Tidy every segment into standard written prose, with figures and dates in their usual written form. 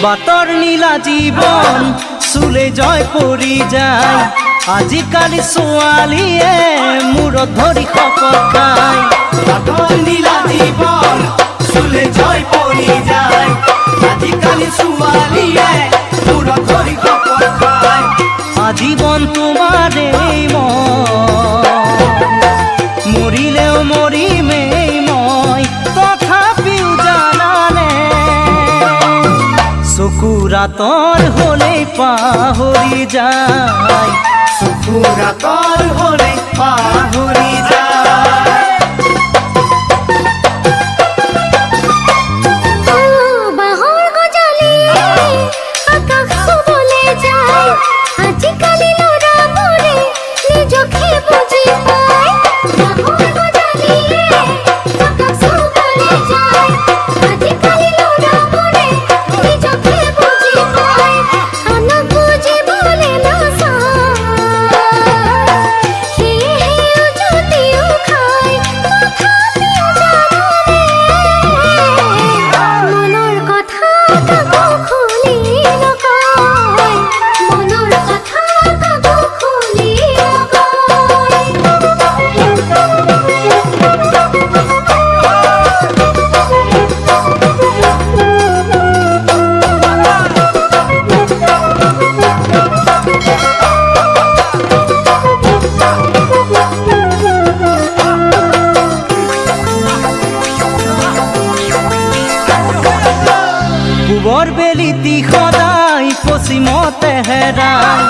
বাতৰ নীলা জীৱন চুলে জয় পৰি যায় আজিকালি ছোৱালীয়ে মূৰত ধৰি শপত খায় বাতৰ নীলা জীৱন চুলে জয় পৰি যায় আজিকালি ছোৱালীয়ে মূৰত ধৰি শপত খায় আজীৱন তোমাৰেই মৰিলেও মৰিমেই মই তথাপিও জানানে চকুৰ আঁতৰ হ'লেই পাহৰি যায় চকুৰ আঁতৰ হ'লেই পাহৰি যায় বাহৰ গজলিয়ে আকাশ চুবলৈ যায় আজিকালি ল'ৰাবোৰে নিজকে বুজি পায় বাহৰ গজলিয়ে আকাশ চুবলৈ যায় আজিকালি ল'ৰাবোৰে নিজকে বুজি পায় আনক বুজিবলৈ নাচায় সেয়েহে উজুতিও খায় তথাপিও জানানে মনৰ কথা কাকো খুলি নকয় মনৰ কথা কাকো খুলি পূবৰ বেলিতি সদায় পশ্চিমতে হেৰায়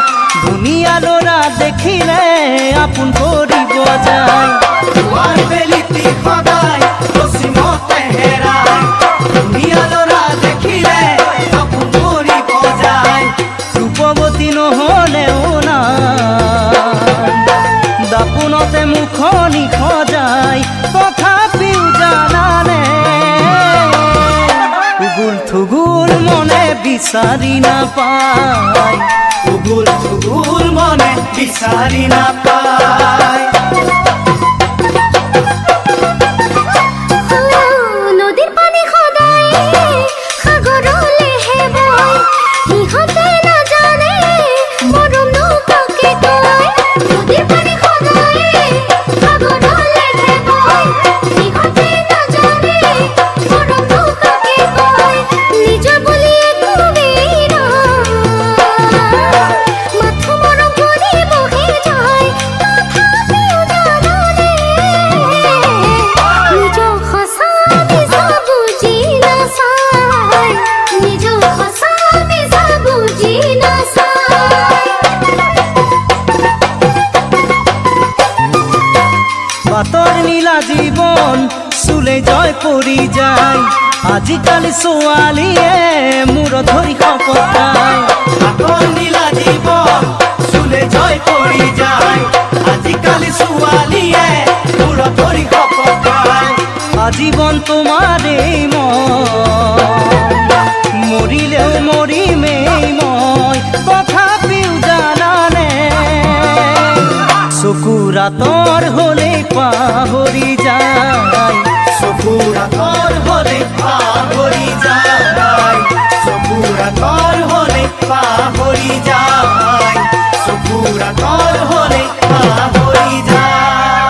ধুনীয়া ল'ৰা দেখিলে আপোন কৰিব যায় তোমাৰ বেলিতি সদায় পশ্চিমতে হেৰায় ধুনীয়া ল'ৰা দেখিলে আপোন কৰিব যায় ৰূপৱতী নহ'লেও নাই দাপোনতে মুখনি সজায় তথাপিও জানানে উগুল থুগুল মনে বিচাৰি নাপায় উগুল থুগুল মনে বিচাৰি নাপায় নদীৰ পানী সদায় সাগৰলৈহে বয় সিহঁতে নাজানে মৰমনো কাকে কয় নদীৰ পানী সদায় সাগৰলৈহে বয় সিহঁতে নাজানে মৰমনো কাকে কয় নিজৰ বুলি একোৱেই নাই মাথো মৰম কৰি বহি যায় তথাপিও জানানে নিজক সঁচা মিছা বুজি নাচায় নিজক সঁচা মিছা বুজি নাচায় বাতৰ নীলা জীৱন চুলে জয় পৰি যায় আজিকালি ছোৱালীয়ে মূৰত ধৰি শপত খায় বাতৰ নীলা জীৱন চুলে জয় পৰি যায় আজিকালি ছোৱালীয়ে মূৰত ধৰি শপত খায় আজীৱন তোমাৰেই মৰিলেও মৰিমেই মই তথাপিও জানানে চকুৰ আঁতৰ হ'লেই পাহৰি যায় চকুৰ আঁতৰ